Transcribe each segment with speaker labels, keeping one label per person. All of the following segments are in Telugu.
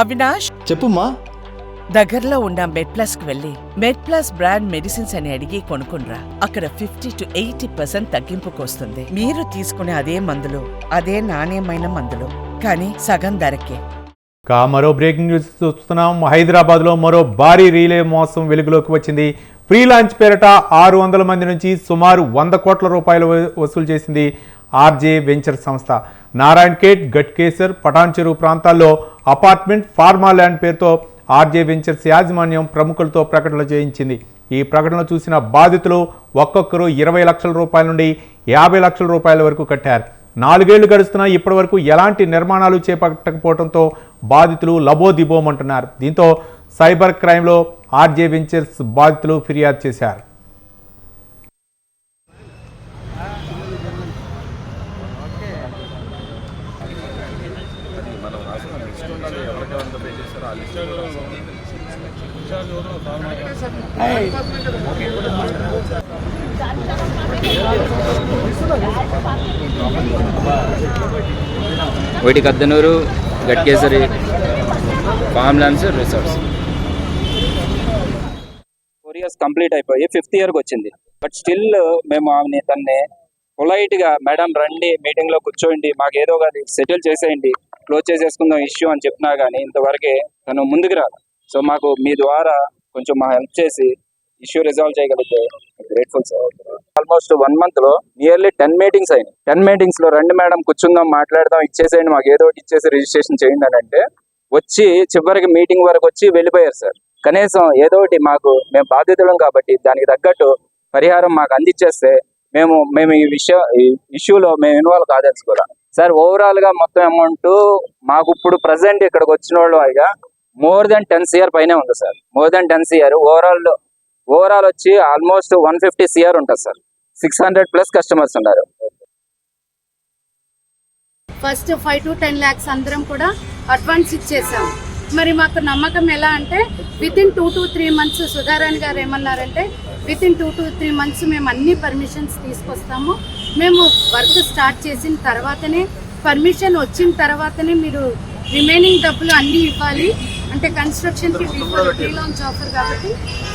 Speaker 1: అవినాష్
Speaker 2: చెప్పుమా.
Speaker 1: దగ్గరలో ఉన్న మెడ్ప్లస్ కు వెళ్లి మెడ్ప్లస్ బ్రాండ్ మెడిసిన్స్ అని అడిగి కొనుక్కునరా. అక్కడ 50 to 80% తగ్గింపుకు వస్తుంది. మీరు తీసుకునే అదే మందులు, అదే నాణ్యమైన మందులు, కానీ సగం ధరకే.
Speaker 3: మరో బ్రేకింగ్ న్యూస్ చూస్తున్నాం. హైదరాబాద్లో మరో భారీ రీలే మోసం వెలుగులోకి వచ్చింది. ఫ్రీ లాంచ్ పేరిట 600 మంది నుంచి సుమారు 100 కోట్ల రూపాయలు వసూలు చేసింది ఆర్జే వెంచర్ సంస్థ. నారాయణ్ ఖేడ్, గట్కేసర్, పటాన్ చెరువు ప్రాంతాల్లో అపార్ట్మెంట్, ఫార్మా ల్యాండ్ పేరుతో ఆర్జే వెంచర్స్ యాజమాన్యం ప్రముఖులతో ప్రకటనలు చేయించింది. ఈ ప్రకటనలు చూసిన బాధితులు ఒక్కొక్కరు 20 లక్షల రూపాయల నుండి 50 లక్షల రూపాయల వరకు కట్టారు. 4 ఏళ్లు గడుస్తున్నా ఇప్పటి వరకు ఎలాంటి నిర్మాణాలు చేపట్టకపోవడంతో బాధితులు లబోదిబోమంటున్నారు. దీంతో సైబర్ క్రైమ్లో ఆర్జే వెంచర్స్ బాధితులు ఫిర్యాదు చేశారు.
Speaker 4: ఒకటి కద్దనూరు, గట్కేసరి, farm lands, resorts. 4 years complete అయిపోయి 5th yearకి వచ్చింది. బట్ స్టిల్ మేము తన్ని పొలైట్గా మేడం రండి మీటింగ్లో కూర్చోండి, మాకు ఏదో ఒకటి సెటిల్ చేసేయండి, క్లోజ్ చేసేసుకుందాం ఇష్యూ అని చెప్పినా కానీ ఇంతవరకే తను ముందుకు రాదు. సో మాకు మీ ద్వారా కొంచెం మా హెల్ప్ చేసి ఇష్యూ రిజాల్వ్ చేయగలిగితే గ్రేట్ఫుల్ సార్. ఆల్మోస్ట్ 1 month లో నియర్లీ 10 meetings అయినాయి. 10 meetings లో రండి మేడం కూర్చుందాం, మాట్లాడదాం, ఇచ్చేసేయండి, మాకు ఏదో ఒకటి ఇచ్చేసి రిజిస్ట్రేషన్ చేయండి అని అంటే వచ్చి చివరికి మీటింగ్ వరకు వచ్చి వెళ్ళిపోయారు సార్. కనీసం ఏదో ఒకటి మేము బాధితులం కాబట్టి దానికి తగ్గట్టు పరిహారం మాకు అందించేస్తే మేము ఈ ఇష్యూలో మేము ఇన్వాల్వ్ కాదలుచుకోవాలి సార్. ఓవరాల్ గా మొత్తం అమౌంట్ మాకు ఇప్పుడు ప్రజెంట్ ఇక్కడికి వచ్చిన వాళ్ళు అయిగా more than 10 CR పైనే ఉంది sir. more than 10 CR overall వచ్చి ఆల్మోస్ట్ 150 CR ఉంటుంది సార్. 600+ కస్టమర్స్ ఉన్నారు.
Speaker 5: ఫస్ట్ 5 to 10 lakhs అందరం కూడా అడ్వాన్స్ ఇచ్చేసాం. మరి మాకు నమ్మకం ఎలా అంటే వితిన్ 2 to 3 months సుధారాణి గారు ఏమన్నారంటే వితిన్ 2 to 3 months మేము అన్ని పర్మిషన్స్ తీసుకొస్తాము, మేము వర్క్ స్టార్ట్ చేసిన తర్వాతనే, పర్మిషన్ వచ్చిన తర్వాతనే మీరు రిమైనింగ్ డబ్బులు అన్నీ ఇవ్వాలి, అంటే కన్స్ట్రక్షన్కి ప్రీ లాంచ్ ఆఫర్ కాబట్టి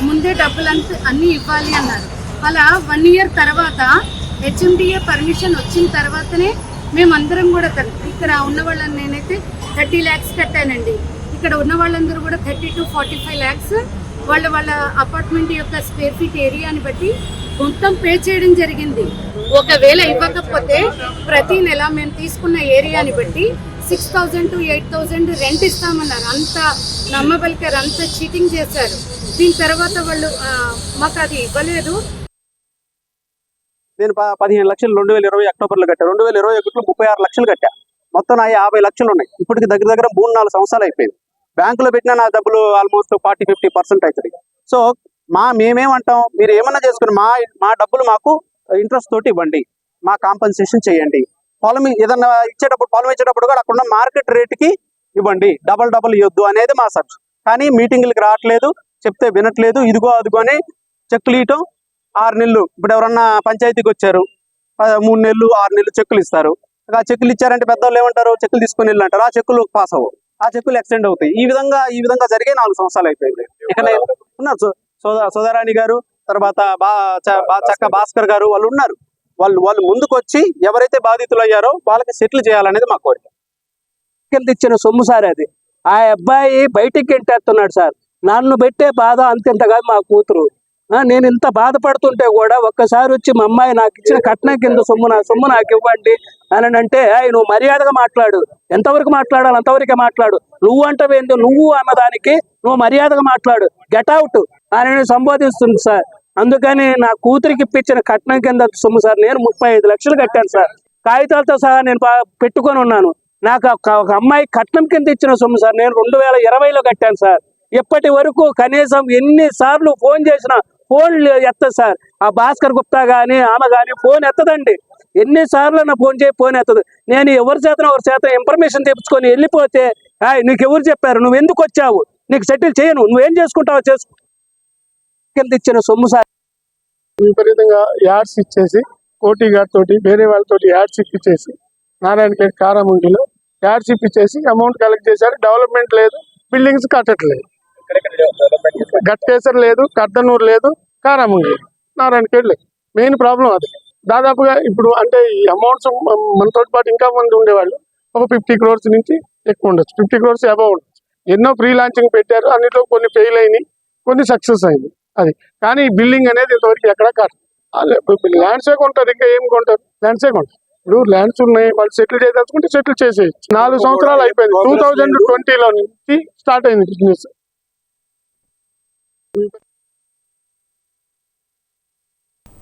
Speaker 5: ముందే డబ్బులు అన్నీ ఇవ్వాలి అన్నారు. అలా 1 year తర్వాత HMDA పర్మిషన్ వచ్చిన తర్వాతనే మేమందరం కూడా ఇక్కడ ఉన్న వాళ్ళని నేనైతే 30 lakhs కట్టానండి. ఇక్కడ ఉన్న వాళ్ళందరూ కూడా 30 to 45 lakhs వాళ్ళ అపార్ట్మెంట్ యొక్క స్క్వేర్ ఫీట్ ఏరియాని బట్టి మొత్తం పే చేయడం జరిగింది. ఒకవేళ ఇవ్వకపోతే ప్రతి నెల మేము తీసుకున్న ఏరియాని బట్టి 6,000 to 8,000 రెంట్ ఇస్తామన్నారు. అంత నమ్మబలికారు, అంత చీటింగ్ చేశారు. దీని తర్వాత వాళ్ళు మాకు అది ఇవ్వలేదు.
Speaker 6: నేను 15 లక్షలు 2020 అక్టోబర్లో కట్టా. 2021లో 36 లక్షలు కట్టా. మొత్తం నా 50 లక్షలు ఉన్నాయి. ఇప్పటికి దగ్గర 3-4 సంవత్సరాలు అయిపోయింది. బ్యాంకులో పెట్టిన నా డబ్బులు ఆల్మోస్ట్ 40-50% అవుతుంది. సో మేమేమంటాం, మీరు ఏమన్నా చేసుకుని మా డబ్బులు మాకు ఇంట్రెస్ట్ తోటి ఇవ్వండి, మా కాంపన్సేషన్ చేయండి. పొలం ఏదన్నా పొలం ఇచ్చేటప్పుడు కూడా అక్కడ మార్కెట్ రేటుకి ఇవ్వండి, డబల్ ఇవ్వద్దు అనేది మా సబ్జెక్ట్. కానీ మీటింగ్లకి రావట్లేదు, చెప్తే వినట్లేదు. ఇదిగో అదిగో అని చెక్కులు ఇవ్వటం. 6 నెలలు ఇప్పుడు ఎవరన్నా పంచాయతీకి వచ్చారు, 3 నెలలు 6 నెలలు చెక్కులు ఇస్తారు. ఆ చెక్కులు ఇచ్చారంటే పెద్దవాళ్ళు ఏమంటారు, చెక్కులు తీసుకుని వెళ్ళి అంటారు. ఆ చెక్కులు పాస్ అవ్వవు, ఆ చెక్కులు ఎక్స్టెండ్ అవుతాయి. ఈ విధంగా జరిగే 4 సంవత్సరాలు అయిపోయింది. ఇక ఉన్నారు సోదరాణి గారు, తర్వాత చక్క భాస్కర్ గారు, వాళ్ళు ఉన్నారు. వాళ్ళు ముందుకు వచ్చి ఎవరైతే బాధితులు అయ్యారో వాళ్ళకి సెటిల్ చేయాలనేది మా కోరిక.
Speaker 7: ఇచ్చిన సొమ్ము సార్ అది. ఆ అబ్బాయి బయటికి ఎంటేస్తున్నాడు సార్. నన్ను పెట్టే బాధ అంతెంత కాదు మా కూతురు. నేను ఇంత బాధపడుతుంటే కూడా ఒక్కసారి వచ్చి మా అమ్మాయి నాకు ఇచ్చిన కట్నం కింద సొమ్ము నాకు ఇవ్వండి అని అంటే, నువ్వు మర్యాదగా మాట్లాడు, ఎంతవరకు మాట్లాడాలి అంతవరకే మాట్లాడు, నువ్వు అంటవేందో నువ్వు అన్నదానికి నువ్వు మర్యాదగా మాట్లాడు, గెట్ అవుట్ అని సంబోధిస్తుంది సార్. అందుకని నా కూతురికి ఇప్పించిన కట్నం కింద సొమ్ము సార్. నేను 35 లక్షలు కట్టాను సార్, కాగితాలతో సహా నేను పెట్టుకొని ఉన్నాను. నాకు ఒక అమ్మాయి కట్నం కింద ఇచ్చిన సొమ్ము సార్ నేను 2020లో కట్టాను సార్. ఇప్పటి వరకు కనీసం ఎన్నిసార్లు ఫోన్ చేసినా ఫోన్ ఎత్తదు సార్. ఆ భాస్కర్ గుప్తా కానీ ఆమె కానీ ఫోన్ ఎత్తదండి. ఎన్నిసార్లు నా ఫోన్ ఎత్తదు. నేను ఎవరి చేత ఇన్ఫర్మేషన్ తెప్పించుకొని వెళ్ళిపోతే, నీకు ఎవరు చెప్పారు, నువ్వు ఎందుకు వచ్చావు, నీకు సెటిల్ చేయను, నువ్వేం చేసుకుంటావో చేసుకో కింద ఇచ్చిన సొమ్ము సార్.
Speaker 8: విపరీతంగా యాడ్స్ ఇచ్చేసి కోటి గారితో వేరే వాళ్ళతో యాడ్స్ ఇప్పించేసి నారాయణ ఖేడ్ కారాముండిలో యాడ్స్ ఇప్పించేసి అమౌంట్ కలెక్ట్ చేశారు. డెవలప్మెంట్ లేదు, బిల్డింగ్స్ కట్టట్లేదు. గట్కేసర్ లేదు, కర్దనూరు లేదు, కారామంగి, నారాయణఖేడ్ లేదు. మెయిన్ ప్రాబ్లం అది. దాదాపుగా ఇప్పుడు అంటే ఈ అమౌంట్స్ మనతో పాటు ఇంకా మంది ఉండేవాళ్ళు ఒక 50 crores నుంచి ఎక్కువ ఉండొచ్చు, 50 crores అబౌవ్ ఉండొచ్చు. ఎన్నో ప్రీ లాంచింగ్ పెట్టారు, అన్నిట్లో కొన్ని ఫెయిల్ అయినాయి, కొన్ని సక్సెస్ అయింది. అది కానీ ఈ బిల్డింగ్ అనేది ఇంతవరకు ఎక్కడ కాదు. ల్యాండ్సే కొంటారు, ఇంకా ఏం కొంటారు? ల్యాండ్సే కొంటారు. ఇప్పుడు ల్యాండ్స్ ఉన్నాయి, వాళ్ళు సెటిల్ చేయదలుచుకుంటే సెటిల్ చేసేయచ్చు. 4 సంవత్సరాలు అయిపోయింది. 2020లో నుంచి స్టార్ట్ అయింది బిజినెస్.